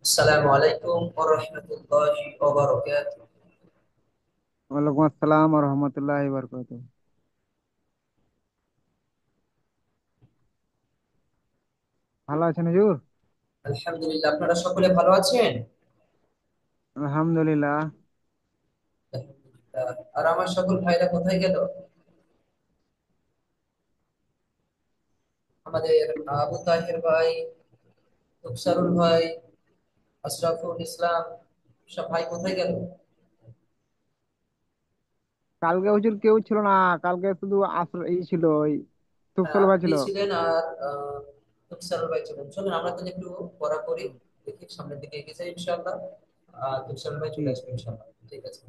আসসালামু আলাইকুম ওয়া রাহমাতুল্লাহি ওয়া বারাকাতুহু। ওয়ালাইকুম আসসালাম রহমতুল্লাহ বরকত। ভালো আছেন হুজুর? আলহামদুলিল্লাহ, আপনারা সকলে ভালো আছেন? আলহামদুলিল্লাহ। আলহামদুলিল্লাহ। আর আমার সকল ভাইরা কোথায় গেল? আমাদের আবু তাহের ভাই, তুকসারুল ভাই, আশরাফুল ইসলাম, সব ভাই কোথায় গেল? কালকে হুজুর কেউ ছিল না। কালকে শুধু ছিল ওই হ্যাঁ, তুফসল ভাই আপনি ছিল। ছিলেন আর তুকসারুল ভাই ছিলেন। চলুন আমরা তাহলে একটু পড়া করি, দেখি সামনের দিকে এগিয়ে যাই ইনশাআল্লাহ। তুকসারুল ভাই চলে জি। আসবে ইনশাআল্লাহ। ঠিক আছে।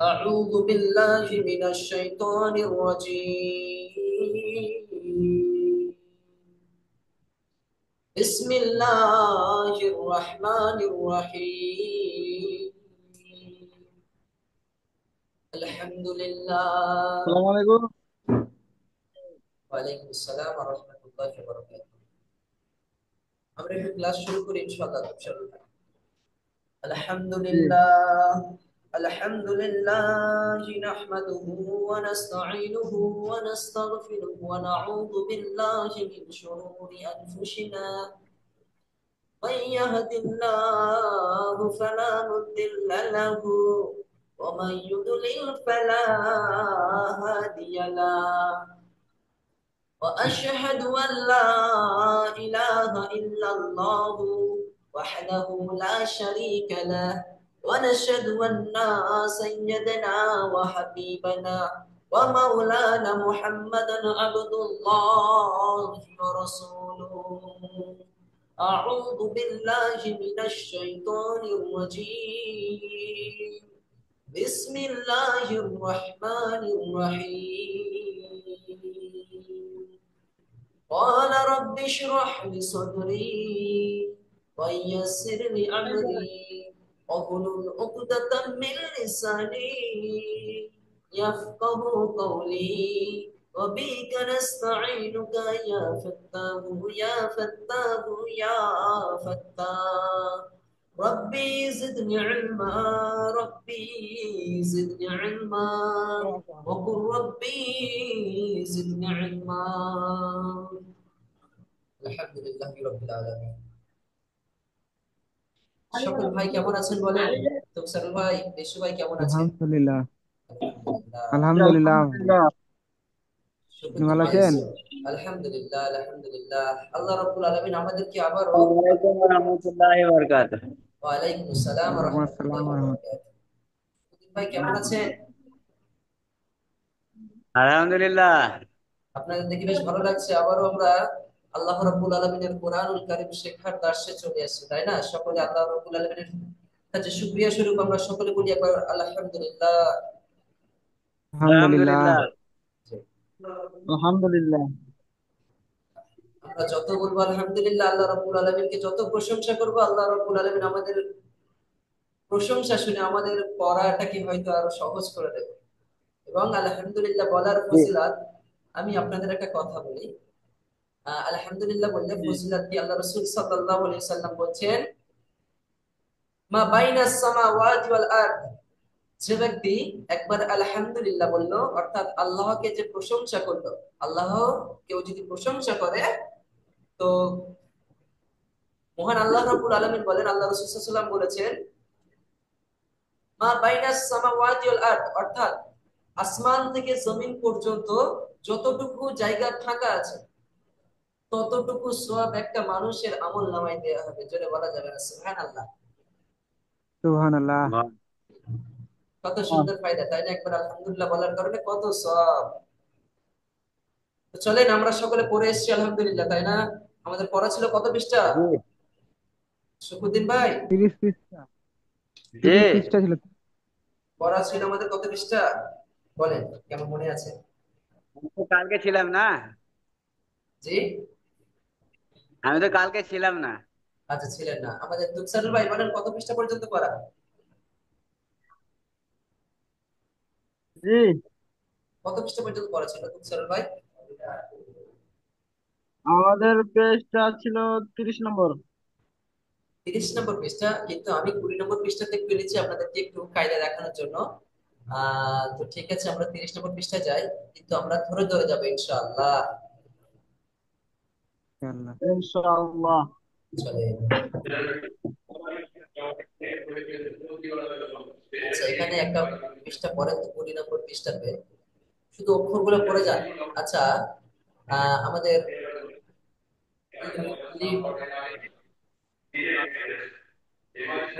أعوذ بالله من الشيطان الرجيم. بسم الله الرحمن الرحيم. الحمد لله. আসসালামু আলাইকুম। وعليكم السلام ورحمة الله وبركاته. আমরা একটু ক্লাস শুরু করি ইনশাআল্লাহ। الحمد জি। لله. الحمد لله نحمده ونستعينه ونستغفره ونعوذ بالله من شرور أنفسنا. من يهد الله فلا مضل له ومن يضلل فلا هادي له. وأشهد أن لا إله إلا الله وحده لا شريك له. ونشهد أن سيدنا وحبيبنا ومولانا محمدا عبد الله ورسوله. أعوذ بالله من الشيطان الرجيم. بسم الله الرحمن الرحيم. قال رب اشرح لي صدري ويسر لي أمري واحلل عقدة من لساني يفقه قولي. وبك نستعينك يا فتاه يا فتاه يا فتاه. ربي زدني علما، ربي زدني علما، وقل ربي زدني علما. আলহামদুলিল্লাহ রাব্বিল আলামিন। সকল ভাই কেমন আছেন বলেন? তুকসারুল ভাই, বিশু ভাই কেমন আছেন? আলহামদুলিল্লাহ। আলহামদুলিল্লাহ। আলহামদুলিল্লাহ। আলহামদুলিল্লাহ। আপনি শুকুর ভালো ভাই। আছেন? আলহামদুলিল্লাহ আলহামদুলিল্লাহ। আল্লাহ রাব্বুল আলামিন আমাদেরকে আবারও আসসালামু আলাইকুম ওয়া রাহমাতুল্লাহি ওয়া বারাকাতুহু। ওয়া আলাইকুম আসসালাম ওয়া ওয়ালাইকুম আসসালাম রাহমাতুল্লাহি ওয়া রহমতুল্লাহ। বারাকাতুহু। ভাই কেমন আছেন? আলহামদুলিল্লাহ। আপনাদের দেখে বেশ ভালো লাগছে। আবারও আমরা আল্লাহ রাব্বুল আলামিনের কোরআনুল কারীম শেখার দার্সে চলে আসছি, তাই না? সকলে আল্লাহ রাব্বুল আলামিনের কাছে শুকরিয়া স্বরূপ আমরা সকলে বলি একবার আলহামদুলিল্লাহ। আলহামদুলিল্লাহ। আলহামদুলিল্লাহ। আলহামদুলিল্লাহ। আমরা যত বলবো আলহামদুলিল্লাহ, আল্লাহ রাব্বুল আলামিনকে যত প্রশংসা করব, আল্লাহ রাব্বুল আলামিন আমাদের প্রশংসা শুনে আমাদের পড়াটাকে হয়তো আরো সহজ করে দেবে। এবং আলহামদুলিল্লাহ বলার জি, ফজিলত, আমি আপনাদের একটা কথা বলি। আলহামদুলিল্লাহ বললে জি, ফজিলত কি, আল্লাহ রাসূল সাল্লাল্লাহু আলাইহি সাল্লাম বলছেন, মা বাইনাস সামাওয়াতি ওয়াল আরদ। যে ব্যক্তি একবার আলহামদুলিল্লাহ বললো, অর্থাৎ আল্লাহকে যে প্রশংসা করলো, আল্লাহ কেউ যদি প্রশংসা করে, তো মহান আল্লাহ রাব্বুল আলামিন বলেন, আল্লাহ রাসূল সাল্লাল্লাহু আলাইহি ওয়াসাল্লাম বলেছেন, মা বাইনাস সামাওয়াতি ওয়াল আরদ, অর্থাৎ আসমান থেকে জমিন পর্যন্ত যতটুকু জায়গা ফাঁকা আছে, ততটুকু সওয়াব একটা মানুষের আমলনামায় দেয়া হবে। জোরে বলা যাবে না সুবহানাল্লাহ? সুবহানাল্লাহ। বাহ, কত বাহ। সুন্দর ফায়দা, তাই না? একবার আলহামদুলিল্লাহ বলার কারণে কত সওয়াব। তো চলেন আমরা সকলে পড়ে এসেছি আলহামদুলিল্লাহ, তাই না? আমাদের পড়া ছিল কত পৃষ্ঠা? জি, শুকুদ্দিন ভাই, 30 পৃষ্ঠা। জি। 30 পৃষ্ঠা ছিল। পড়া ছিল আমাদের কত পৃষ্ঠা বলেন, কেমন মনে আছে? আমি তো কালকে ছিলাম না। জি। আমি তো কালকে ছিলাম না। আচ্ছা, ছিলেন না। আমাদের তুকসারুল ভাই বলেন কত পৃষ্ঠা পর্যন্ত পড়া? জি, কত পৃষ্ঠা পর্যন্ত পড়া ছিল তুকসারুল ভাই? আমাদের পেজটা ছিল 30 নম্বর। 30 নম্বর পৃষ্ঠা, কিন্তু আমি 20 নম্বর পৃষ্ঠাতে পেরেছি আপনাদেরকে একটু কায়দা দেখানোর জন্য। তো ঠিক আছে, আমরা 30 নম্বর পৃষ্ঠায় যাই, কিন্তু আমরা ধরে ধরে যাবো ইনশাআল্লাহ। আল্লাহ। ইনশাআল্লাহ। চলে। আচ্ছা, এখানে একটা পৃষ্ঠা পড়েন তো, 20 নম্বর পৃষ্ঠাতে শুধু অক্ষরগুলো পড়ে যান। আচ্ছা, আমাদের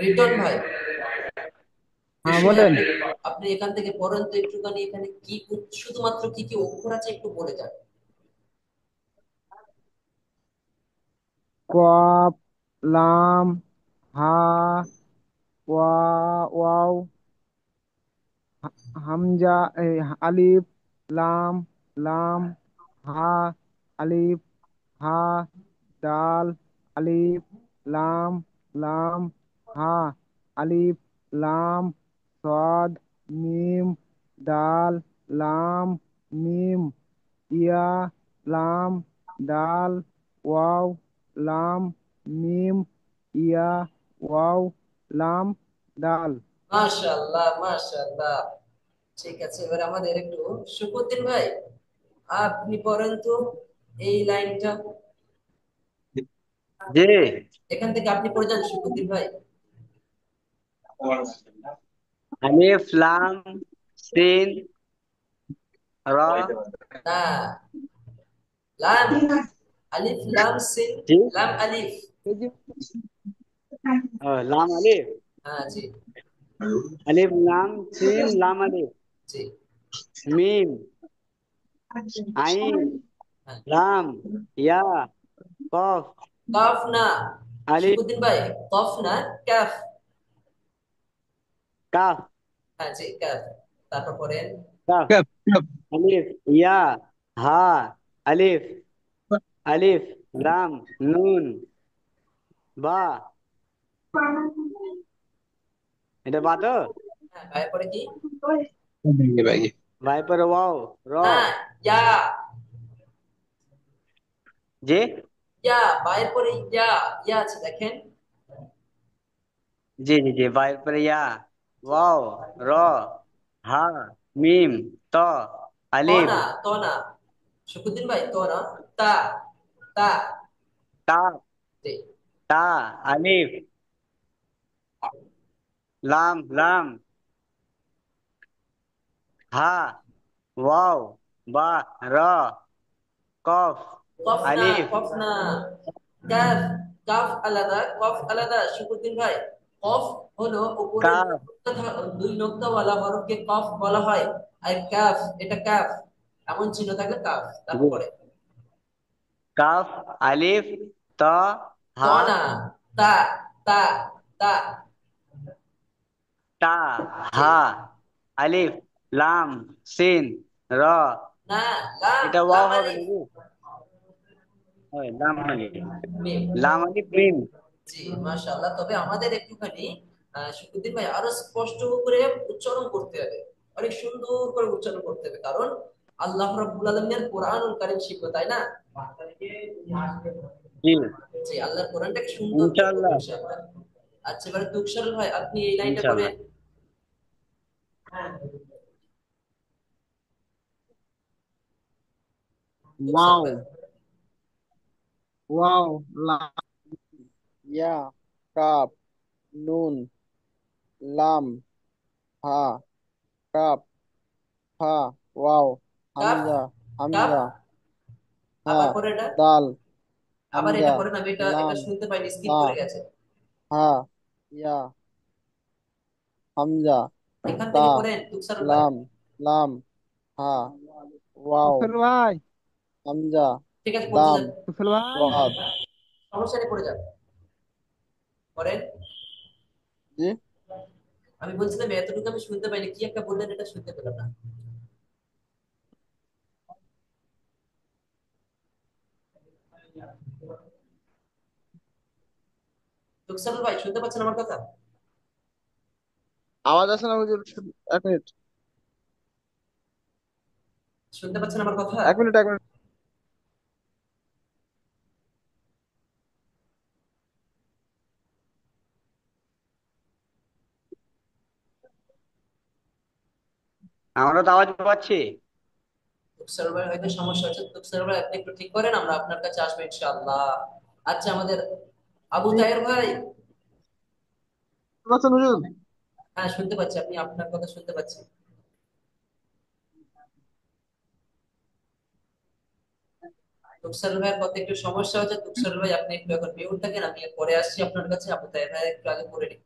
রিটন ভাই, হ্যাঁ বিস্ময়, বলেন। আপনি আপনি এখান থেকে পড়েন তো একটুখানি, এখানে কি শুধুমাত্র কি কি অক্ষর আছে একটু বলে যান। কফ, লাম, হা, ওয়াও, হামজা, আলিফ, লাম, লাম, হা, আলিফ, হা, দাল, আলিফ, লাম, লাম, হা, আলিফ, লাম, সদ, মিম, দাল, লাম, মিম, ইয়া, লাম, দাল, ওয়াও, লাম, মিম, ইয়া, ওয়াও, লাম, দাল। মাশাআল্লাহ, মাশাআল্লাহ। ঠিক আছে, এবার আমাদের একটু শুকুদ্দিন ভাই, আপনি পড়েন তো এই লাইনটা, জি। এখান থেকে আপনি পড়ে যান শুকুদ্দিন ভাই। আলিফ লাম সিন র। না, লাম, আলিফ লাম সিন, জি। লাম আলিফ। এই যে লাম আলিফ। হ্যাঁ জি, আলিফ লাম সিন লাম আলিফ জি। মিম আইন হ্যাঁ, লাম ইয়া কফ কাফ না আলিফ শুকুদ্দিন ভাই, কফ না, কাফ। কাফ হ্যাঁ জি, কাফ। তারপর পড়েন। কাফ كف كف আলিফ ইয়া হা আলিফ আলিফ লাম নুন বা। এটা বা তো? হ্যাঁ, ভাইয়ের পরে কি? باقي باقي ভাই পরে ওয়াও র। না, ইয়া, জি ইয়া, ভাইয়ের পরে ইয়া, ইয়া আছে দেখেন। জি জি জি ভাই পরে ইয়া ওয়াও র হা মিম ত ত আলিফ না, ত না শুকুদ্দিন ভাই, ত না, তা, তা। তা জি। তা আলিফ লাম লাম হা ওয়াও বা র কফ কফ না, আলিফ কফ না, কাফ। কাফ আলাদা, কফ আলাদা শুকুদ্দিন ভাই। কফ হলো উপরে কাফ 2 নোক্তাওয়ালা হরফকে কফ বলা হয়। আর কাফ, এটা কাফ, এমন চিহ্ন থাকলে কাফ। জি তারপরে কাফ আলিফ ত ত হা না, তা, তা, তা। তা জি। হা আলিফ লাম সিন র। না, লাম, এটা ওয়াও লাম হবে আলিফ, নাকি? হয় লাম আলিফ মিম। লাম আলিফ মিম। জি, মাশাআল্লাহ। তবে আমাদের একটুখানি শুকুদ্দিন ভাই আরো স্পষ্ট করে উচ্চারণ করতে হবে, অনেক সুন্দর করে উচ্চারণ করতে হবে, কারণ আল্লাহ রাব্বুল আলামিনের কোরআনুল কারীম শিখবো, তাই না? জি জি, আল্লাহর কোরআনটাকে সুন্দর করে পড়বো ইনশাআল্লাহ ইনশাআল্লাহ। আচ্ছা, এবারে তুকশার ভাই, আপনি এই লাইনটা ইনশাআল্লাহ করেন। তুকশার واو ভাই। واو لام يا كاف نون لام ها كاف ها واو কাফ, حمزة কাফ, حمزة ها আবার পরে এটা, دال আবার حمزة এটা পড়েন, আমি এটা لام শুনতে পাইনি, স্কিপ করে لام গেছে। ها يا حمزة এখান تا থেকে পড়েন তুকশার ভাই। لام لام ها واو তুফাইল ভাই, حمزة ঠিক আছে, পড়তে دام যান, তুফাইল ভাই। صاد সমস্যা নেই, পড়ে যান, পড়েন। جي আমি বলছিলাম এতটুকু আমি শুনতে পাইনি, কি একটা বললেন, এটা শুনতে পেলাম না। তুকসারুল ভাই, শুনতে পাচ্ছেন আমার কথা? আওয়াজ আসে না হুজুর? এক মিনিট, শুনতে পাচ্ছেন আমার কথা? এক মিনিট, এক মিনিট। আমরা তো আওয়াজ পাচ্ছি। সার্ভার হয়তো সমস্যা হচ্ছে, তো সার্ভার আপনি একটু ঠিক করেন, আমরা আপনার কাছে আসবো ইনশাআল্লাহ। আচ্ছা, আমাদের আবু জি, তাহের ভাই। শুনতে পাচ্ছেন হুজুর? হ্যাঁ, শুনতে পাচ্ছি, আপনি আপনার কথা শুনতে পাচ্ছি। তুকসার ভাইয়ের কথা একটু সমস্যা হচ্ছে। তুকসার ভাই আপনি একটু এখন মিউট থাকেন, আমি পরে আসছি আপনার কাছে। আবু তাহের ভাই একটু আগে করে নিন।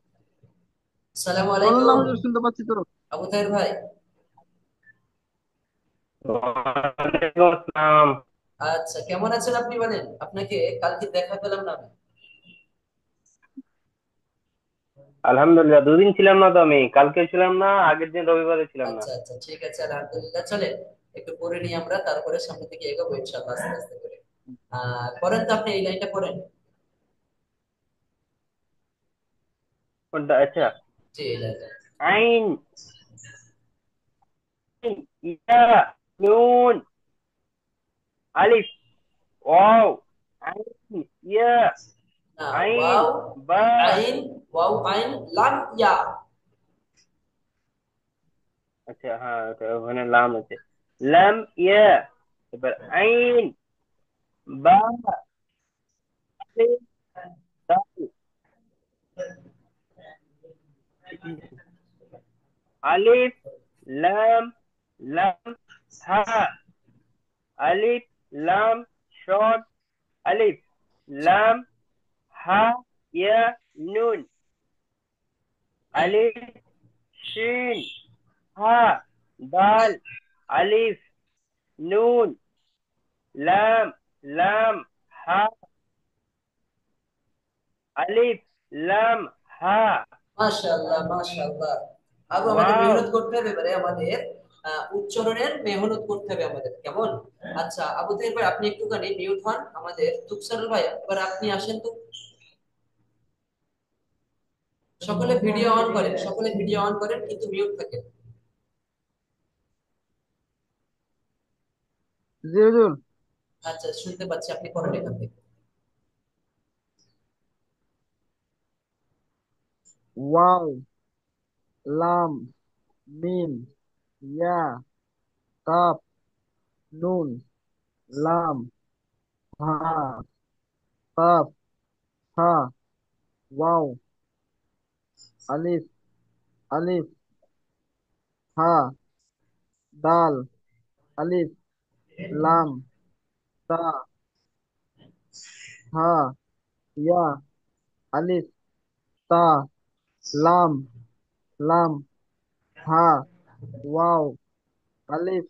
আসসালামু বলেন না আলাইকুম হুজুর, শুনতে পাচ্ছি তো। আবু তাহের ভাই। ওয়ালাইকুম আসসালাম। আচ্ছা, কেমন আছেন আপনি? বলেন, আপনাকে কালকে দেখা পেলাম না আমি। আলহামদুলিল্লাহ, দুদিন ছিলাম না তো, আমি কালকে ছিলাম না, আগের দিন রবিবারে ছিলাম না। আচ্ছা আচ্ছা, ঠিক আছে, আলহামদুলিল্লাহ। চলে একটু পড়ে নিই আমরা, তারপরে সামনে থেকে এগোবো ইনশাআল্লাহ আস্তে আস্তে করে। পড়েন তো, আপনি এই লাইনটা পড়েন। কোনটা? আচ্ছা। জি, এই লাইনটা। আইন, ইয়া, নুন, আলিফ, ওয়াও, আইন, ইয়া, না, আইন, ওয়াও বা। আইন, ওয়াও আইন লাম ইয়া। আচ্ছা, হ্যাঁ, ওখানে লাম আছে। লাম, ইয়া, এবার আইন, বা, আলিফ, দাল, আলিফ, লাম, লাম, হা, আলিফ, লাম, শদ, আলিফ, লাম, হা, ইয়া, নুন, আলিফ, শিন, হা, দাল, আলিফ, নুন, লাম, লাম, হা, আলিফ, লাম, হা, মাশাআল্লাহ মাশাআল্লাহ। আরো আমাদের ওয়াও। মেহনত করতে হবে এবারে, আমাদের উচ্চারণের মেহনত করতে হবে আমাদের, কেমন? আচ্ছা, আবু তাহের ভাই আপনি একটুখানি মিউট হন। আমাদের তুকসারুল ভাই, এবার আপনি আসেন তো। সকলে ভিডিও অন করেন, সকলে ভিডিও অন করেন, কিন্তু মিউট থাকেন। জি হুজুর। আচ্ছা, শুনতে পাচ্ছি, আপনি পড়েন এখান থেকে। ওয়াও, লাম, মিম, ইয়া, কাফ, নুন, লাম, হা, কাফ, হা, ওয়াও, আলিফ, আলিফ, হা, দাল, আলিফ, লাম, তা, হা, ইয়া, আলিফ, তা, লাম, লাম, হা, ওয়াও, আলিফ,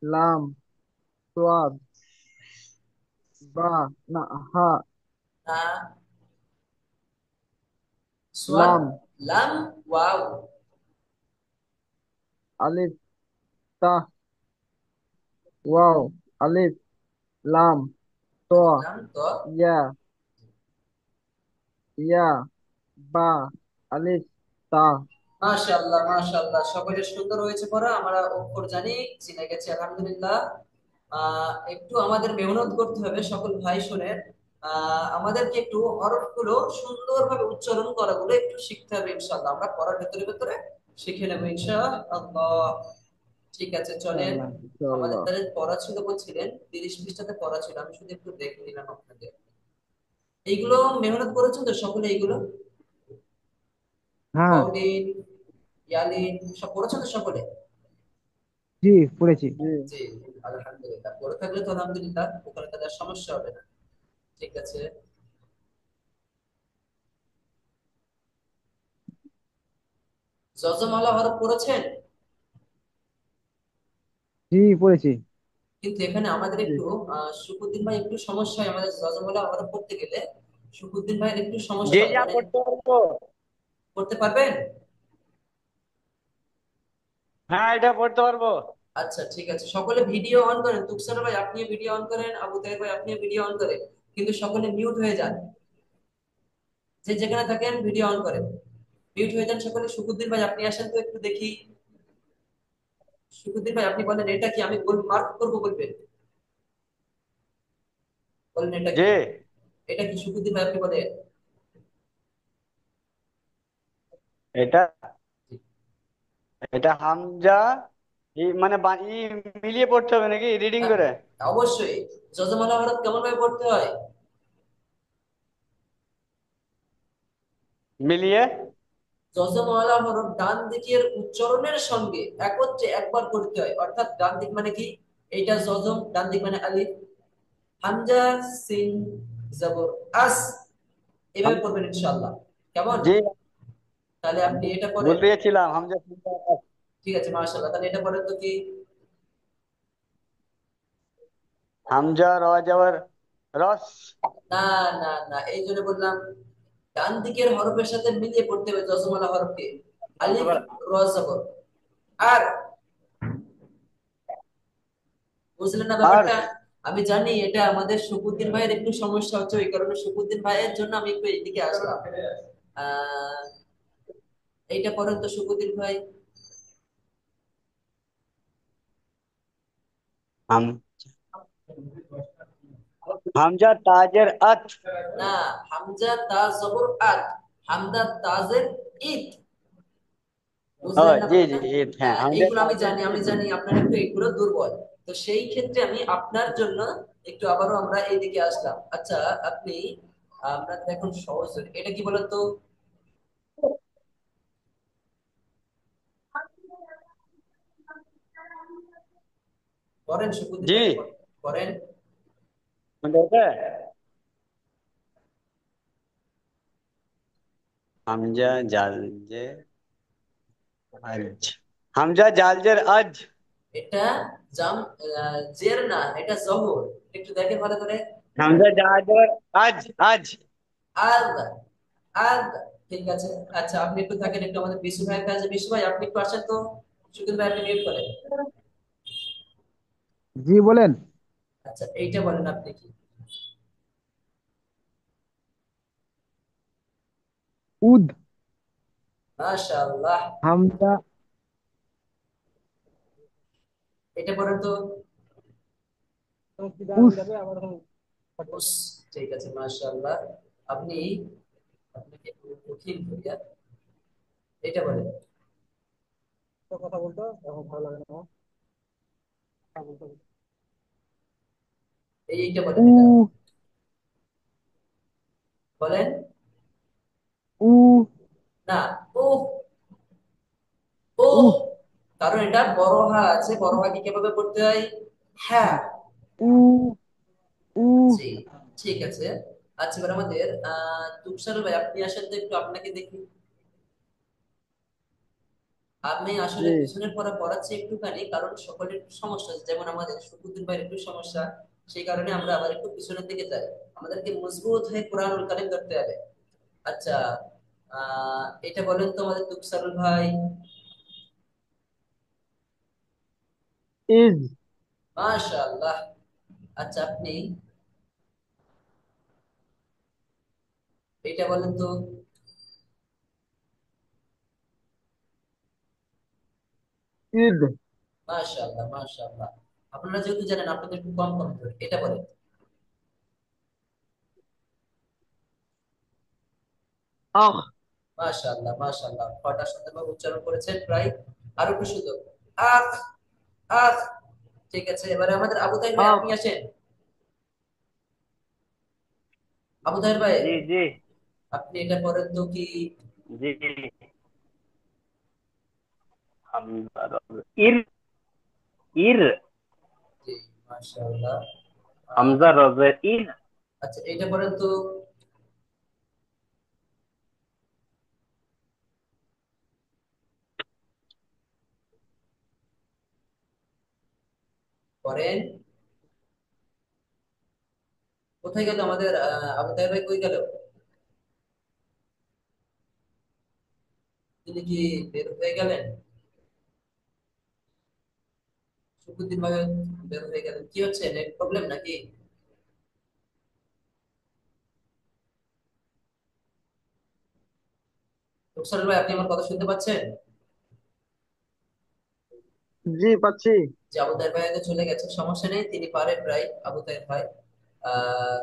লাম, সোয়াদ, বা, না, হা, আহ, সোয়াদ, লাম, লাম, ওয়াও। আলিফ, তা, ওয়াও, আলিফ, লাম, ত, আলিফ লাম তো। ইয়া, ইয়া, বা, আলিফ, তা। মাশাআল্লাহ মাশাআল্লাহ, সকলে সুন্দর হয়েছে পড়া, আমরা অক্ষর জানি, চিনে গেছি আলহামদুলিল্লাহ। একটু আমাদের মেহনত করতে হবে সকল ভাই শোনেন। আমাদেরকে একটু হরফগুলো সুন্দরভাবে উচ্চারণ করাগুলো একটু শিখতে হবে ইনশাআল্লাহ, আমরা পড়ার ভেতরে ভেতরে শিখে নেবো ইনশাআল্লাহ। ঠিক আছে, চলেন। ইনশাআল্লাহ, আমাদের ইনশাআল্লাহ। তাহলে পড়া ছিল বলছিলেন, 30 পৃষ্ঠাতে পড়া ছিল, আমি শুধু একটু দেখে নিলাম আপনাদের। এইগুলো মেহনত করেছেন তো সকলে? এইগুলো হ্যাঁ। বাউলিন, ইয়ালিন সব পড়েছেন তো সকলে? জি, পড়েছি। জি। জি, আলহামদুলিল্লাহ। পড়ে থাকলে তো আলহামদুলিল্লাহ, ওখানে তাদের সমস্যা হবে না। ঠিক আছে। যজমালা হরফ পড়েছেন? জি, পড়েছি। কিন্তু এখানে আমাদের জি। একটু শুকুদ্দিন ভাই একটু সমস্যা হয়, আমাদের যজমালা হরফ পড়তে গেলে শুকুদ্দিন ভাইয়ের একটু সমস্যা জি, হয়, যা মানে করতে পারবো। পড়তে পারবেন? হ্যাঁ, এটা পড়তে পারবো। আচ্ছা, ঠিক আছে, সকলে ভিডিও অন করেন। তুকসার ভাই আপনিও ভিডিও অন করেন, আবু তাহের ভাই আপনিও ভিডিও অন করেন, কিন্তু সকলে মিউট হয়ে যান। যে যেখানে থাকেন ভিডিও অন করেন, মিউট হয়ে যান সকলে। শুকুদ্দিন ভাই আপনি আসেন তো একটু দেখি। শুকুদ্দিন ভাই আপনি বলেন এটা কি, আমি মার্ক করবো বলবেন। বলেন এটা জি, কি, এটা কি শুকুদ্দিন ভাই আপনি বলেন। এটা এটা হামজা, মানে মিলিয়ে পড়তে হবে নাকি রিডিং হ্যাঁ, করে? অবশ্যই। যজমালা হরফ কেমন ভাবে পড়তে হয়? মিলিয়ে। যজমালা হরফ ডান দিকের উচ্চারণের সঙ্গে একত্রে একবার পড়তে হয়, অর্থাৎ ডান দিক মানে কি, এইটা যজম, ডান দিক মানে আলিফ, হামজা, সিন, জবর, আস, এভাবে হাম- পড়বেন ইনশাআল্লাহ। কেমন? জি, তাহলে আপনি এটা করেন। ভুলে গেছিলাম হামজা। ঠিক আছে, মাশাআল্লাহ। তাহলে এটা করেন তো কি? হামজা র জবর রস। না, না, না, এই জন্য বললাম ডান দিকের হরফের সাথে মিলিয়ে পড়তে হবে যজমালা হরফকে। আলিফ, র, জবর, আর, বুঝলেন না আর ব্যাপারটা? আমি জানি এটা আমাদের শকুদ্দিন ভাইয়ের একটু সমস্যা হচ্ছে, ওই কারণে শকুদ্দিন ভাইয়ের জন্য আমি একটু এইদিকে আসলাম। আহ এইটা করেন তো শকুদ্দিন ভাই। হাম হামজা তাজের আত। না, হামজা তা জবর আত, হামজা তাজের ইত, ও বুঝলেন না জি জি ব্যাপারটা? হ্যাঁ, হ্যাঁ, হামজা এইগুলো আমি তাজের জানি, আমি ইত। জানি আপনার একটু এইগুলো দুর্বল। তো সেই ক্ষেত্রে আমি আপনার জন্য একটু আবারও আমরা এইদিকে আসলাম। আচ্ছা, আপনি, আপনার এখন সহজ এটা কি বলেন তো? করেন শকুদ্দিন জি, ভাই, করেন। মানে ওটা হামজা জাল জে আজ। হামজা জালজের আজ। এটা জাম, জের না, এটা জবর। একটু দেখেন ভালো করে। হামজা জালজের আজ আজ। আল, আল, ঠিক আছে। আচ্ছা, আপনি একটু থাকেন, একটু আমাদের বিশু ভাইয়ের কাছে। বিশু ভাই, আপনি একটু আসেন তো। সুকিন ভাই, আপনি মিউট করেন। জি বলেন। আচ্ছা, এইটা বলেন আপনি কি? উদ। মাশাআল্লাহ। হামজা। এটা বলেন তো। উস। উস, ঠিক আছে, মাশাআল্লাহ। আপনি, আপনাকে একটু কঠিন করিয়া এটা বলেন। এইটা বলেন, উ। এটা বলেন। উ। না, ও, ও, উ। কারণ এটা বড় হা আছে, বড় হাকে কিভাবে পড়তে হয়? হ্যাঁ। উ। উ। জি, ঠিক আছে। আচ্ছা, এবার আমাদের তুষার ভাই, আপনি আসেন তো একটু, আপনাকে দেখি। আমি আসলে জি পিছনের পড়া পড়াচ্ছি একটুখানি, কারণ সকলের একটু সমস্যা আছে, যেমন আমাদের শুকুদ্দিন ভাইয়ের একটু সমস্যা। সেই কারণে আমরা আবার একটু পিছনের দিকে যাই। আমাদেরকে মজবুত হয়ে কোরআনুল কারীম ধরতে হবে। আচ্ছা, এটা বলেন তো আমাদের তুকসারুল ভাই। ইজ। মাশাআল্লাহ। আচ্ছা, আপনি এটা বলেন তো। ইদ। মাশাআল্লাহ, মাশাআল্লাহ। আপনারা যেহেতু জানেন, আপনাদের একটু কম কম ধরে এটা বলেন। আখ। মাশাআল্লাহ, মাশাআল্লাহ, কয়টা সুন্দরভাবে উচ্চারণ করেছেন প্রায়। আরো একটু সুন্দর। আখ, আখ, ঠিক আছে। এবারে আমাদের আবু তাইর ভাই, আখ। আপনি আসেন। আবু তাইর ভাই, জি জি আপনি এটা করেন তো কি? জি। হামজা ইর, ইর। জি, মাশাআল্লাহ। আহ, হামজা রজের ইর। আচ্ছা, এটা করেন তো। করেন। কোথায় গেল আমাদের আবু তাইর ভাই, কই গেল? তিনি কি বের হয়ে গেলেন? শুকুদ্দিন ভাই বের হয়ে গেলেন, কি হচ্ছে, নেট প্রবলেম নাকি? রুকসার ভাই, আপনি আমার কথা শুনতে পাচ্ছেন? জি পাচ্ছি। যে আবু তাইর ভাই হয়তো চলে গেছে, সমস্যা নেই, তিনি পারে প্রায়, আবু তাইর ভাই। আহ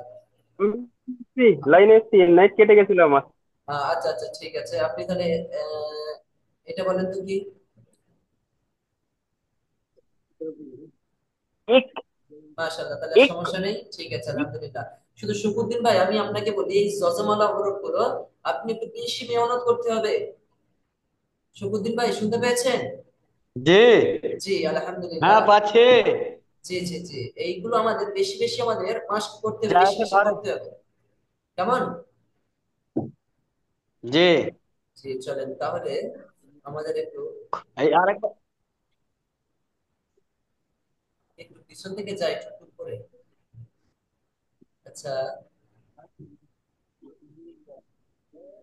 লাইনে এসছি, নেট কেটে গেছিল আমার। আচ্ছা, আচ্ছা, ঠিক আছে। আপনি তাহলে আহ, এটা বলেন তো কি? ইক মাশাআল্লাহ, তাহলে আর ইক সমস্যা নেই, ঠিক আছে, আলহামদুলিল্লাহ। শুধু শুকুরদ্দিন ভাই, আমি আপনাকে বলি এই জজমালা হরফ গুলো আপনি একটু বেশি মেহনত করতে হবে। শুকুরদ্দিন ভাই শুনতে পেয়েছেন? জি। জি হ্যাঁ, আলহামদুলিল্লাহ। পাচ্ছি। জি জি জি, এইগুলো আমাদের বেশি বেশি আমাদের মাস্ক করতে হবে, যা বেশি আছে বেশি ঘরে। করতে হবে। কেমন? জি। জি চলেন তাহলে আমাদের একটু এই আরেকটা। একটু পিছন থেকে যাই একটু করে। আচ্ছা,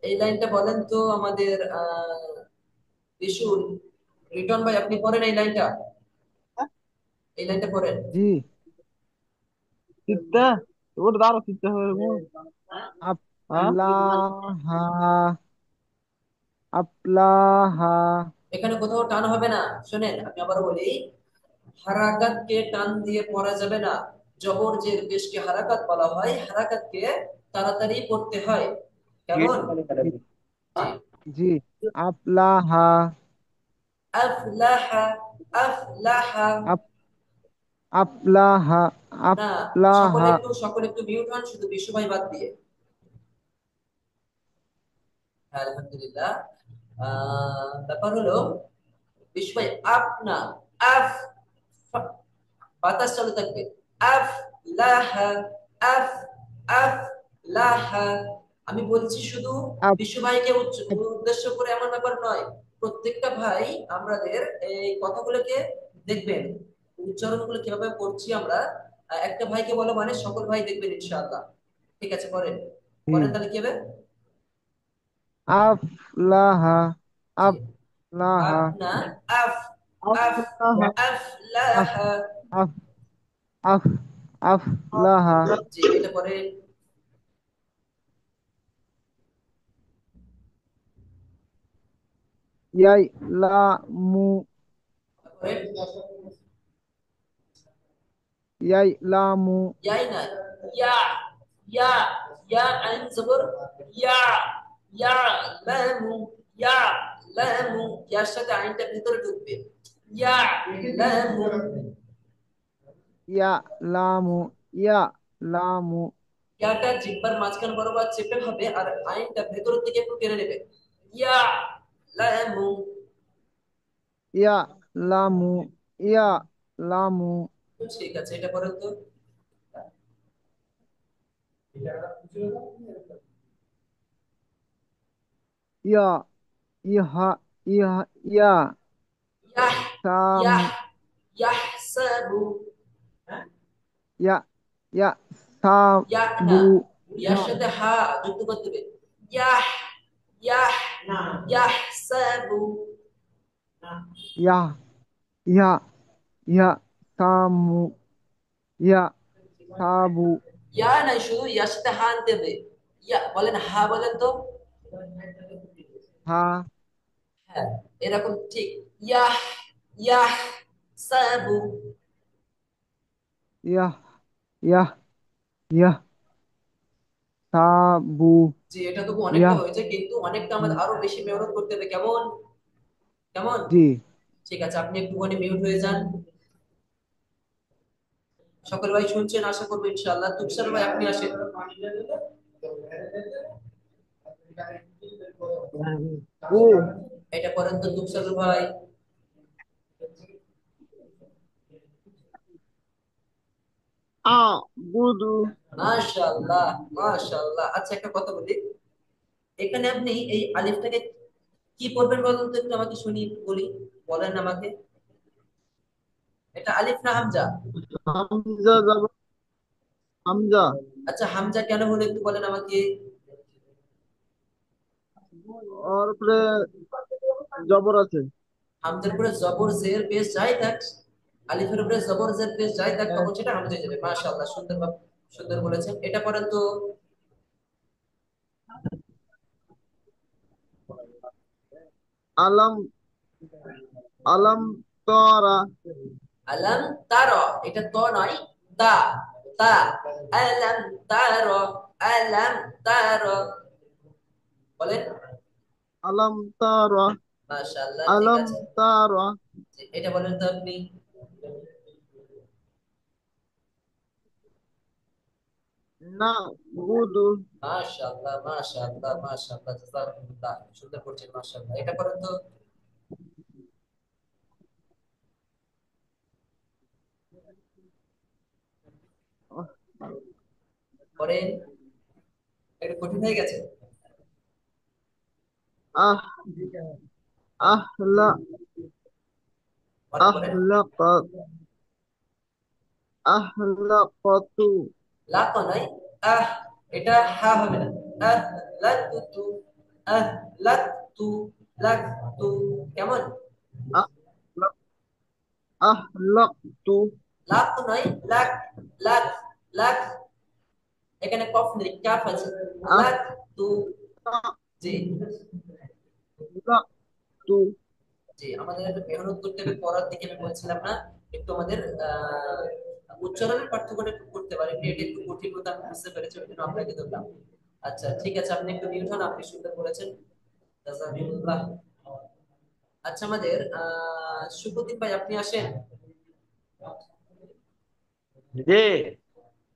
এই লাইনটা বলেন তো আমাদের বিশুর, রিটন ভাই আপনি পড়েন এই লাইনটা, এই লাইনটা পড়েন। জি। চিত্তে ওটা দাঁড়া চিত্তে হবে হ্যাঁ আপলাহা আপলাহা। এখানে কোথাও টান হবে না। শোনেন আমি আবার বলি, হারাকাতকে টান দিয়ে পড়া যাবে না। জবর জের পেশকে হারাকাত বলা হয়, হারাকাতকে তাড়াতাড়ি পড়তে হয়। হিট কেমন? করে ফেলে। জি। জি। জি। আপলাহা আফলাহা, আফলাহা। আপ আপলাহা না, আপলাহা। সকলে একটু মিউট হন, শুধু বিশু ভাই বাদ দিয়ে। হ্যাঁ, আলহামদুলিল্লাহ। ব্যাপার হলো বিশু ভাই আপ না, আফ, বাতাস চালু থাকবে। আফ লাহা, আফ, আফ লাহা। আমি বলছি শুধু আপ বিশ্ব ভাইকে আপ উদ্দেশ্য করে এমন ব্যাপার নয়। প্রত্যেকটা ভাই আমাদের এই কথাগুলোকে দেখবেন, উচ্চারণগুলো কিভাবে করছি আমরা। একটা ভাইকে বলো মানে সকল ভাই দেখবেন ইনশাআল্লাহ। ঠিক আছে, করেন জি। করেন তাহলে কি হবে? আপলাহা জি, আপলাহা আপ না, আফ, আফ, আল্লাহ আফ আফ লাহা। আফ আফ আপলাহা। জি, এটা পরে ইয়াইলামু পরে ইয়াইলামু ইয়াই না, ইয়া, ইয়া, ইয়া আইন জবর, ইয়া, ইয়া লামু, ইয়া লামু, ইয়ার সাথে আইনটা ভিতরে ঢুকবে। ইয়া লামু। ইয়ালামু ইয়ালামু ইয়াটা জিহ্বার মাঝখান বরাবর চেপে হবে আর আইনটা ভেতরের দিকে একটু টেনে নেবে। ইয়া লামু। ইয়ালামু ইয়ালামু ঠিক আছে, এটা পরে তো ইয়া ইহা ইহা ইয়া ইয়াহ, সাম ইয়াহ, ইয়াহসাবু। ইয়া ইয়া ইয়া না, সাবু ইয়ার সাথে হা যুক্ত করতে হবে। Yeah, yeah, ইয়াহসাবু। ইয়া ইয়া ইয়া সামু ইয়া সাবু ইয়া নাই, শুধু ইয়ার সাথে হা আনতে হবে। ইয়া বলেন, হা বলেন তো। হা হ্যাঁ, এরকম ঠিক। ইয়াহ, ইয়াহ সাবু। ইয়া ইয়া ইয়া সাবু জি, এটা তো অনেকটা ইয়া হয়েছে, কিন্তু অনেকটা আমাদের আরো বেশি মেহনত করতে হবে। কেমন? কেমন? জি। ঠিক আছে, আপনি একটুখানি মিউট হয়ে যান। সকল ভাই শুনছেন আশা করবো ইনশাআল্লাহ। তুষার ভাই আপনি আসেন। ও এটা করেন তো তুষার ভাই। আ বুদু মাশাআল্লাহ, মাশাআল্লাহ। আচ্ছা, একটা কথা বলি, এখানে আপনি এই আলিফটাকে কি পড়বেন বলুন তো, একটু আমাকে শুনি, একটু বলি, বলেন আমাকে। এটা আলিফ না হামজা? হামজা যাব হামজা আচ্ছা, হামজা কেন হলো একটু বলেন আমাকে। ওর উপরে জবর আছে হামজার উপরে জবর জের পেশ যাই থাক, আলিফের উপরে জবর জের পেশ যাই থাক, তখন সেটা হামজা হয়ে যাবে। মাশাআল্লাহ, সুন্দর সুন্দর বলেছেন। এটা পড়েন তো। আলম আলম তরা আলাম তারা, এটা তো নয়, তা, তা। আলাম তারা, আলাম তারা। বলেন। আলম তরা মাশাআল্লাহ, ঠিক আলম আছে। তরা এটা বলেন তো আপনি। না বুদু। মাশাআল্লাহ মাশাআল্লাহ মাশাআল্লাহ, জাযাকুমুল্লাহ, সুন্দর করছেন মাশাআল্লাহ। এটা করেন তো। করেন, একটু কঠিন হয়ে গেছে। আহ আহলা করেন করেন। আহলাকাত আহলাকাতু। লাক নয়, আহ, এটা হা হবে না। আহ লাকতু, আহ লাকতু, লাকতু, কেমন? আহলা আহলাকতু। লাক নয়, লাক, লাক, লাক, এখানে কফ নেই, কাফ আছে। লাকতু। জি আহলাকতু। জি, আমাদের একটু মেহনত করতে হবে পড়ার দিকে, আমি বলছিলাম না, একটু আমাদের উচ্চারণের পার্থক্যটা একটু করতে পারি, এটা একটু কঠিন কথা আমি বুঝতে পেরেছি, ওই জন্য আপনাকে ধরলাম। আচ্ছা ঠিক আছে, আপনি একটু মিউট হন, আপনি সুন্দর করেছেন, জাযাকুমুল্লাহ। আচ্ছা, আমাদের শুভদীপ ভাই, আপনি আসেন, জি।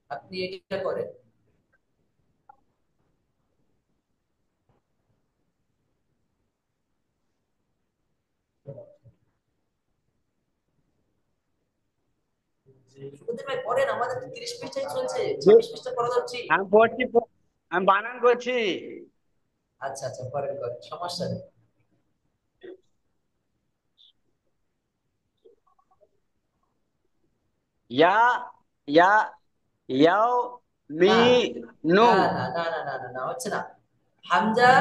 আপনি এটা করেন। শুভদীপ ভাই করেন, আমাদের তো 30 পৃষ্ঠায় চলছে, জি, 26 পৃষ্ঠা পড়া যাচ্ছে। আমি পড়ছি আমি বানান করছি। আচ্ছা আচ্ছা, করেন করেন, সমস্যা নেই। ইয়া, ইয়া, ইয়াও, মি, না নু। না না না না না না না, হচ্ছে না। হামজা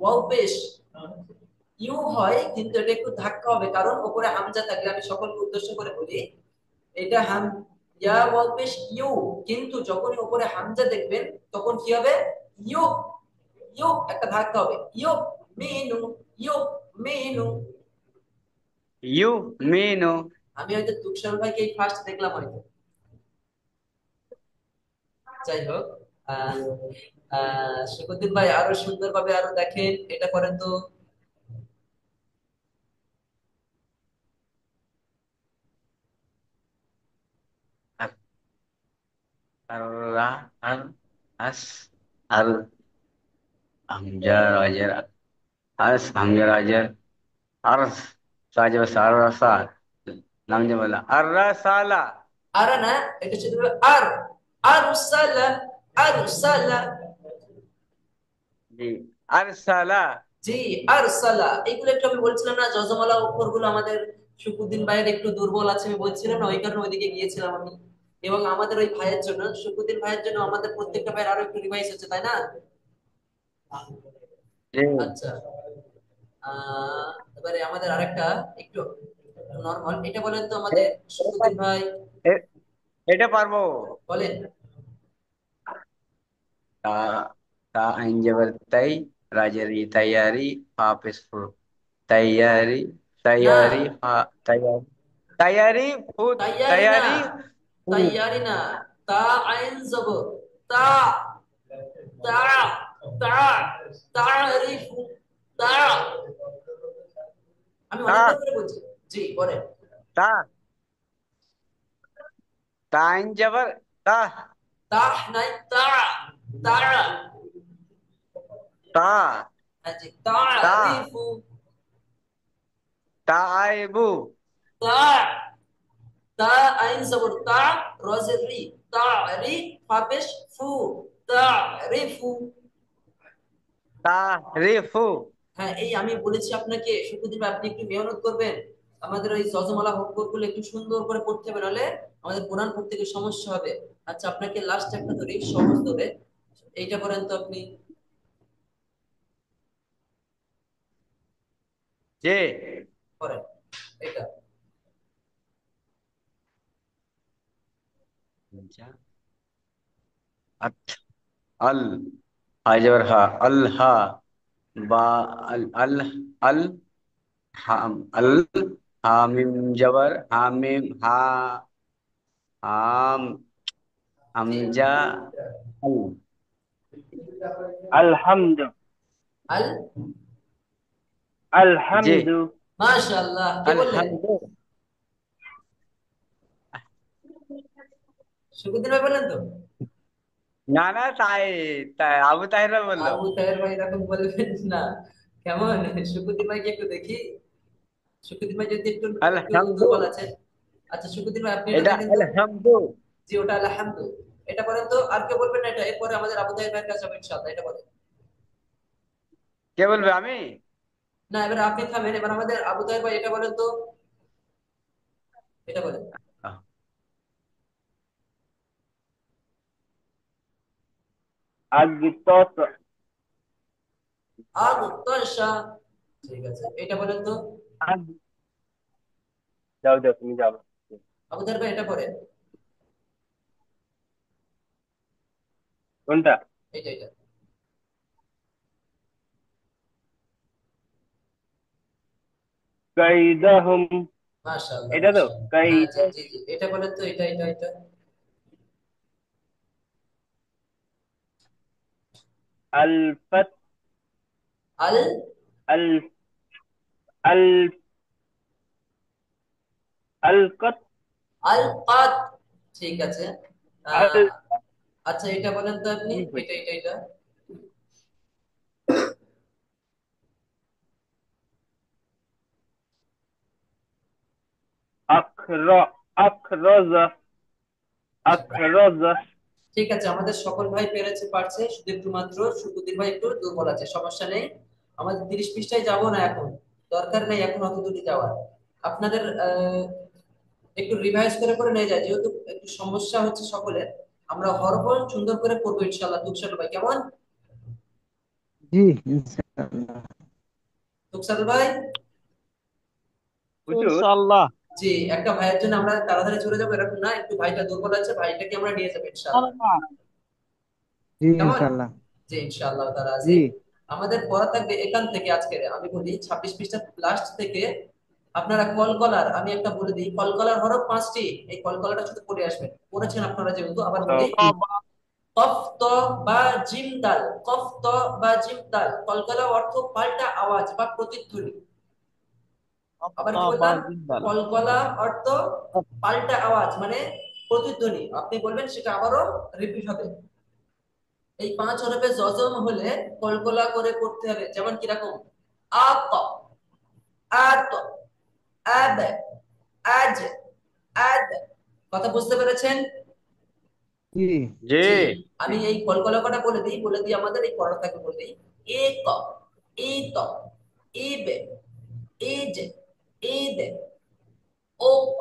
ওয়াও পেশ ইউ হয়, কিন্তু এটা একটু ধাক্কা হবে, কারণ উপরে হামজা থাকলে, আমি সকলকে উদ্দেশ্য করে বলি, এটা ইয়া ওয়াও পেশ ইউ, কিন্তু যখনই উপরে হামজা দেখবেন, তখন কি হবে? ইউ, ইউ একটা ধাক্কা হবে, ইউ মিনু, ইউ মিনু। ইউ, মি, নু। আমি হয়তো তুষার ভাইকে ফার্স্ট দেখলাম হয়তো। যাই হোক, আহ শুকুদ্দিন ভাই আরো সুন্দরভাবে আরো দেখেন, এটা করেন তো। আর, আর, আর, আস, আর, হামজা, রাজের, আস, হামজা, রাজের, আরস, সাজে, সারসা, নামজে বলা, আর, সালা। আর না, এটা শুধু আর, আরসালা, আরসালা। জি, আর, সালা। জি, আরসালা, এগুলো একটু আমি বলছিলাম না, যজমালা অক্ষরগুলো আমাদের শুকুদ্দিন ভাইয়ের একটু দুর্বল আছে, আমি বলছিলাম না, ওই কারণে ওইদিকে গিয়েছিলাম আমি। এবং আমাদের ওই ভাইয়ের জন্য, শুকুদ্দিন ভাইয়ের জন্য আমাদের প্রত্যেকটা ভাইয়ের আরো একটু রিভাইজ হচ্ছে, তাই না? জি। আচ্ছা, এবারে আমাদের আরেকটা একটু নরমাল, এটা বলেন তো আমাদের শুকুদ্দিন ভাই, এ- এটা পারবো। বলেন। তা, তা আইন যাবার তাই, রাজারি, তাইয়ারি, হাফিজ, তাইয়ারি, না, তাইয়ারি, তাইয়ারি, তাইয়ারি, ফুড, তাইয়ারি না, তাইয়ারি, ফুড। তাইয়ারি না, তা আইন জবর, তা, তা, তা, তারিফু, তা। আমি তা, অনেকবার করে বলছি। জি বলেন। তা, তা আইন যাবার তা, তাহ নাই, তা, তারা। তা, জি, তা, তারিফু, তা আইবু, তা, তা আইন জবর তা, রজের রি, তারি, ফাপেশ ফু, তারিফু। তা, রিফু। হ্যাঁ, এই আমি বলেছি আপনাকে শুক্রদিন আপনি একটু মেহনত করবেন, আমাদের ওই যজমালা গুলো একটু সুন্দর করে পড়তে হবে, নাহলে আমাদের কোরআন পড়তে গিয়ে সমস্যা হবে। আচ্ছা, আপনাকে লাস্ট একটা ধরি, সহজ ধরে, এইটা করেন তো আপনি। যে, করেন এটা। আত, আল, হাজার হা, আল হা, বা, আল, আল, আল, হাম, আল, হামিম জবর, হামিম, হাম, জি, হামজা, আল। আলহামদু, আল, জি, আলহামদু। মাশাআল্লাহ, কে বললেন? আলহামদুলিল্লাহ। শুক্রদিন ভাই বললেন তো? না না, তাই তাই আবু তাহেরা বললো। আবু তাহের ভাই এরকম বলবেন না। কেমন? শুকুতি ভাইকে একটু দেখি। শুকুতি ভাই যদি একটু একটু আলহামদু। দুর্বল আছে। আচ্ছা শুকুতি ভাই আপনি এটা এটা দেখেন তো। আলহামদু। জি ওটা আলহামদু। এটা বলেন তো, আর কেউ বলবেন না এটা, এরপরে আমাদের আবু তাহের ভাইয়ের কাছে যাবো ইনশাআল্লাহ, এটা বলেন। কে বলবে, আমি? না এবার আপনি থামেন, এবার আমাদের আবু তাহের ভাই এটা বলেন তো, এটা বলেন। আগতস। আগুত্তাশা। ঠিক আছে, এটা বলেন তো। আগ যাও যাও, তুমি যাও। আবু তাহের ভাই এটা পড়েন। কোনটা? এটা এটা। কাইদাহুম। মাশাআল্লাহ এটা তো মাশাআল্লাহ, হ্যাঁ জি জি জি, এটা বলেন তো, এটা এটা এটা। আলফাত। আল আল আল আলকত। আল কাদ। ঠিক আছে। আল আহ, আচ্ছা এটা বলেন তো আপনি, কি এটা হয়েছে? এটা এটা। আখর আখরজা আখরজা। ঠিক আছে, আমাদের সকল ভাই পেরেছে, পারছে, শুধু একটু মাত্র সুকুতির ভাই একটু দুর্বল আছে, সমস্যা নেই। আমাদের 30 পৃষ্ঠায় যাব না এখন, দরকার নেই এখন অত দূরে যাওয়ার। আপনাদের একটু রিভাইজ করে করে নিয়ে যায়, যেহেতু একটু সমস্যা হচ্ছে সকলের। আমরা হরফ সুন্দর করে পড়বো ইনশাআল্লাহ। তুকসার ভাই কেমন? জি ইনশাআল্লাহ। তুকসার ভাই। হুজুর। ইনশাআল্লাহ। জি, একটা ভাইয়ের জন্য আমরা তাড়াতাড়ি চলে যাবো এরকম না, একটু ভাইটা দুর্বল আছে, ভাইটাকে আমরা নিয়ে যাবো ইনশাআল্লাহ। জি কেমন? ইনশাআল্লাহ। জি ইনশাআল্লাহ তাআলা জি আজিম। আমাদের পড়া থাকবে এখান থেকে, আজকে আমি বলি 26 পৃষ্ঠা লাস্ট থেকে। আপনারা কলকলার, আমি একটা বলে দিই, কলকলার হরফ 5টি। এই কলকলাটা শুধু পড়ে আসবেন, পড়েছেন আপনারা যেহেতু, আবার বলি। কফ ত বা জিম দাল। কফ ত বা জিম দাল, কলকলা অর্থ পাল্টা আওয়াজ বা প্রতিধ্বনি। আবার কি বললাম? কলকলা অর্থ পাল্টা আওয়াজ মানে প্রতিধ্বনি। আপনি বলবেন, সেটা আবারও রিপিট হবে। এই 5 হরফে জজম হলে কলকলা করে পড়তে হবে, যেমন কিরকম? আত, আত, আব, আজ, আদ। কথা বুঝতে পেরেছেন? জি জি জি। আমি এই কলকলা কটা বলে দিই, বলে দিই আমাদের এই পড়াটাকে বলে দিই। এ ক, ই ত, ইবে, ইজ, ইদ, ও ক,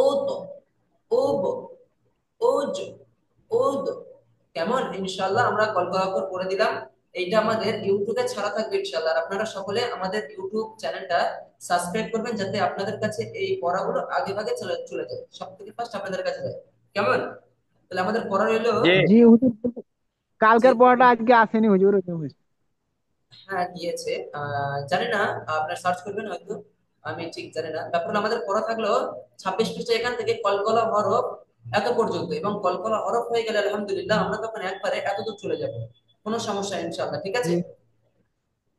ও তো, ওব, ওজ, ওদ। কেমন? ইনশাআল্লাহ আমরা কলকলা করে পড়ে দিলাম। এইটা আমাদের ইউটিউবে ছাড়া থাকবে ইনশাআল্লাহ, আর আপনারা সকলে আমাদের ইউটিউব চ্যানেলটা সাবস্ক্রাইব করবেন, যাতে আপনাদের কাছে এই পড়াগুলো আগে ভাগে চলে চলে যায়, সব থেকে ফার্স্ট আপনাদের কাছে যায়। কেমন? তাহলে আমাদের পড়া রইলো। জি। জি হুজুর, জি কালকের পড়াটা আজকে আসেনি হুজুর, ওই জন্য। হ্যাঁ দিয়েছে, জানি না, আপনার সার্চ করবেন হয়তো, আমি ঠিক জানি না। তারপর আমাদের পড়া থাকলো 26 পৃষ্ঠা এখান থেকে কলকলা হরফ এত পর্যন্ত, এবং কলকলা হরফ হয়ে গেলে আলহামদুলিল্লাহ আমরা তখন একবারে এত দূর চলে যাব, কোনো সমস্যা নেই ইনশাআল্লাহ। ঠিক আছে, জি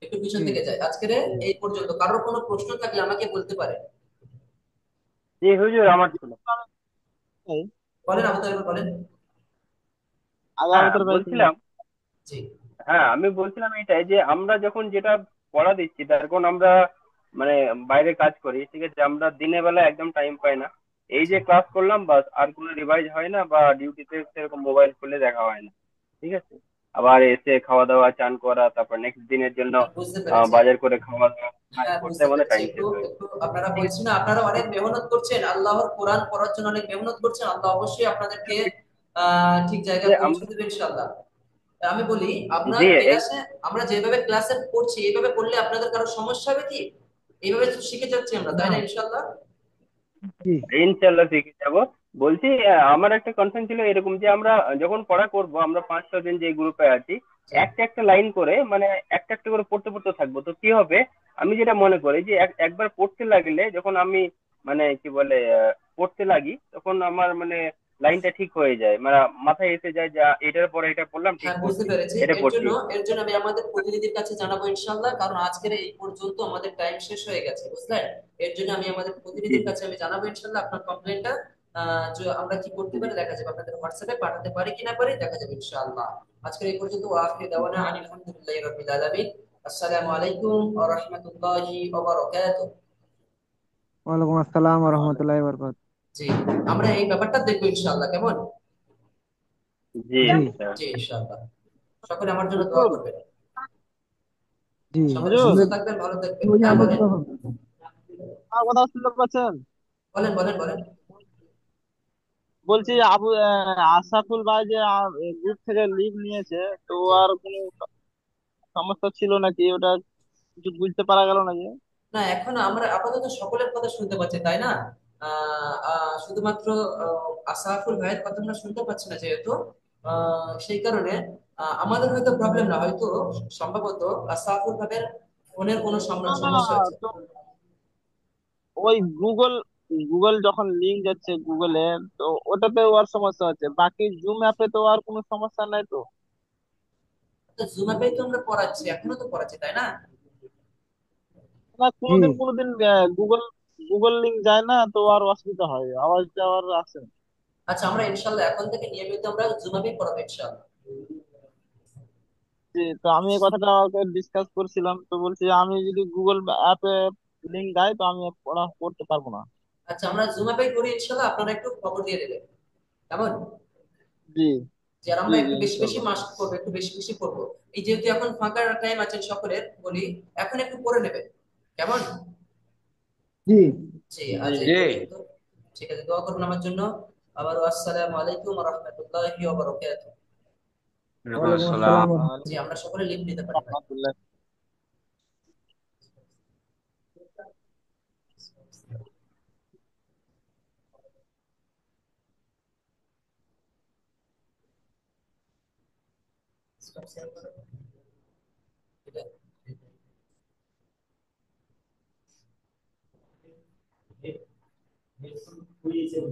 একটু পিছন জি থেকে যাই আজকের এই পর্যন্ত। কারোর কোনো প্রশ্ন থাকলে আমাকে বলতে পারে। জি হুজুর, আমার ছিল। বলেন আবু তাহের, বলেন। হ্যাঁ আগামীকাল ভাই তুমি। বলছিলাম। জি হ্যাঁ আমি বলছিলাম এটাই যে আমরা যখন যেটা পড়া দিচ্ছি, তখন আমরা মানে বাইরে কাজ করি, ঠিক আছে, আমরা দিনের বেলা একদম টাইম পাই না। এই জি যে ক্লাস করলাম বাস, আর কোনো রিভাইজ হয় না, বা ডিউটিতে সেরকম মোবাইল খুলে দেখা হয় না। ঠিক আছে, আবার এসে খাওয়া দাওয়া, চান করা, তারপর নেক্সট দিনের জন্য বুঝতে পেরেছি। বাজার করে খাওয়া দাওয়া হ্যাঁ করতে বুঝতে আমাদের পেরেছি, টাইম একটু শেষ হয়ে যায়। একটু আপনারা বলছেন না, আপনারা অনেক মেহনত করছেন, আল্লাহর কোরআন পড়ার জন্য অনেক মেহনত করছেন, আল্লাহ অবশ্যই আপনাদেরকে ঠিক যে জায়গায় পৌঁছে আমরা দেবে ইনশাআল্লাহ। আমি বলি, আপনার জি ক্লাসে আমরা যেভাবে ক্লাসে পড়ছি এইভাবে পড়লে আপনাদের কারো সমস্যা হবে কি? এইভাবে তো শিখে যাচ্ছি আমরা, তাই না। না ইনশাআল্লাহ? জি ইনশাল্লাহ শিখে যাবো। বলছি আমার একটা কনসার্ন ছিল এরকম, যে আমরা যখন পড়া করব, আমরা 5-6 জন যে গ্রুপে আছি, জি একটা একটা লাইন করে, মানে একটা একটা করে পড়তে পড়তে থাকবো, তো কি হবে? আমি যেটা মনে করি যে একবার পড়তে লাগলে, যখন আমি মানে কি বলে পড়তে লাগি, তখন আমার মানে লাইনটা ঠিক হয়ে যায়, মানে মাথায় এসে যায় যে এটার পরে এটা পড়লাম, ঠিক হ্যাঁ বুঝতে পড়ছি, পেরেছি। এটা এর পড়ছি। জন্য আমি আমাদের প্রতিনিধির কাছে জানাবো ইনশাআল্লাহ, কারণ আজকের এই পর্যন্ত আমাদের টাইম শেষ হয়ে গেছে, বুঝলেন? এর জন্য আমি আমাদের জি প্রতিনিধির কাছে আমি জানাবো ইনশাআল্লাহ আপনার কমপ্লেনটা। আমরা কি করতে পারি দেখা যাবে, আপনাদের হোয়াটসঅ্যাপে পাঠাতে পারি কিনা পারি দেখা যাবে ইনশাআল্লাহ। আজকের এই পর্যন্ত, আখিরি দাওয়ানা আলহামদুলিল্লাহি রাব্বিল আলামিন। আসসালামু আলাইকুম ওয়া রাহমাতুল্লাহি ওয়া বারাকাতুহু। ওয়ালাইকুম আসসালাম ওয়া রাহমাতুল্লাহি ওয়া বারাকাতুহু। জি, আমরা এই ব্যাপারটা দেখবো ইনশাআল্লাহ, কেমন? জি জি আচ্ছা। জি ইনশাআল্লাহ। সকলে আমার জন্য দোয়া হুজুর করবেন। জি। সকলে হুজুর সুস্থ আমাদের থাকবেন, ভালো থাকবেন। ওই যে হ্যাঁ আমাদের বলেন, আমার কথা শুনতে পাচ্ছেন? বলেন, বলেন, বলেন। বলছি আশরাফুল ভাই যে গ্রুপ থেকে লিভ নিয়েছে, তো জি। আর কোনো সমস্যা ছিল নাকি ওটা কিছু বুঝতে পারা গেল নাকি? না, এখন আমরা আপাতত সকলের কথা শুনতে পাচ্ছি, তাই না? শুধুমাত্র আসাফুল ভাইয়ের কথা আমরা শুনতে পাচ্ছি না যেহেতু, সেই কারণে আমাদের হয়তো প্রবলেম না, হয়তো সম্ভবত আসাফুল ভাইয়ের ফোনের কোনো না না, সমস্যা হচ্ছে। তো ওই গুগল যখন লিঙ্ক যাচ্ছে গুগলে, তো ওটাতে ওর সমস্যা হচ্ছে, বাকি জুম অ্যাপে তো আর কোনো সমস্যা নাই তো? তো জুম অ্যাপে তো আমরা পড়াচ্ছি, এখনো তো পড়াচ্ছি, তাই না? না, জি কোনোদিন কোনোদিন গুগল গুগল লিঙ্ক যায় না, তো আর অসুবিধা হয়, আওয়াজটা আর আসে না। আচ্ছা, আমরা ইনশাল্লাহ এখন থেকে নিয়মিত আমরা জুম অ্যাপেই পড়াবো ইনশাল্লাহ। জি, তো আমি এই কথাটা ডিসকাস করছিলাম, তো বলছি আমি যদি গুগল অ্যাপে লিঙ্ক দেয় তো আমি পড়া করতে পারবো না। আচ্ছা, আমরা জুম অ্যাপেই করি ইনশাল্লাহ, আপনারা একটু খবর দিয়ে দেবেন, কেমন? জি যে আর জি আমরা জি, একটু বেশি বেশি ইনশাল্লাহ। মাস্ক করবো, একটু বেশি বেশি করবো। এই যেহেতু এখন ফাঁকা টাইম আছেন সকলের, বলি এখন একটু পড়ে নেবেন, কেমন? জি। জি, জি আজ এই জি। পর্যন্ত। ঠিক আছে, দোয়া করুন আমার জন্য। আবারও আসসালামু আলাইকুম ওয়া রাহমাতুল্লাহি ওয়া বারাকাতুহু। ওয়ালাইকুম ওয়ালাইকুম আসসালাম। আসসালাম ওয়া জি, রাহমাতুল্লাহ। আমরা সকলে লিভ নিতে পারি ভাই। রহমতুল্লাহ। ঠিক আছে।